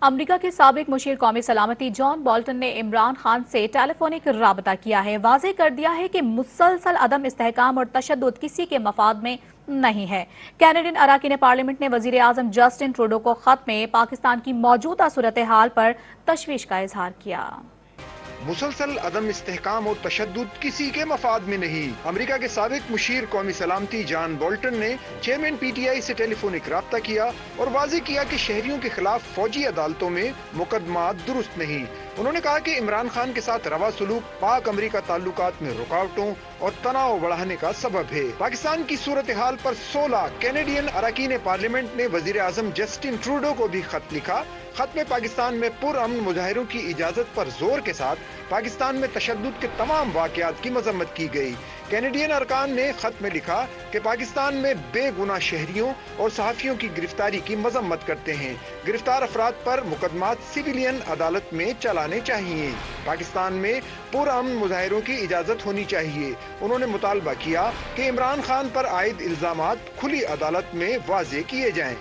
امریکہ کے سابق مشیر قومی سلامتی جان بولٹن نے عمران خان سے ٹیلیفونک رابطہ کیا ہے۔ واضح کر دیا ہے کہ مسلسل عدم استحکام اور تشدد کسی کے مفاد میں نہیں ہے۔ کینیڈین اراکین پارلیمنٹ نے وزیر اعظم جسٹن ٹروڈو کو خط میں پاکستان کی موجودہ صورتحال پر تشویش کا اظہار کیا۔ مسلسل عدم استحکام اور تشدد کسی کے مفاد میں نہیں۔ امریکہ کے سابق مشیر قومی سلامتی جان بولٹن نے چیئرمین پی ٹی آئی سے ٹیلی فونک رابطہ کیا اور واضح کیا کہ شہریوں کے خلاف فوجی عدالتوں میں مقدمات درست نہیں۔ انہوں نے کہا کہ عمران خان کے ساتھ روا سلوک پاک امریکہ تعلقات میں رکاوٹوں اور تناؤ بڑھانے کا سبب ہے۔ پاکستان کی صورتحال پر 16 کینیڈین اراکین پارلیمنٹ نے وزیر اعظم جسٹن ٹروڈو کو بھی خط لکھا۔ خط میں پاکستان میں پرامن مظاہروں کی اجازت پر زور کے ساتھ پاکستان میں تشدد کے تمام واقعات کی مذمت کی گئی۔ کینیڈین ارکان نے خط میں لکھا کہ پاکستان میں بے گناہ شہریوں اور صحافیوں کی گرفتاری کی مذمت کرتے ہیں۔ گرفتار افراد پر مقدمات سویلین عدالت میں چلانے چاہیے۔ پاکستان میں پرامن مظاہروں کی اجازت ہونی چاہیے۔ انہوں نے مطالبہ کیا کہ عمران خان پر عائد الزامات کھلی عدالت میں واضح کیے جائیں۔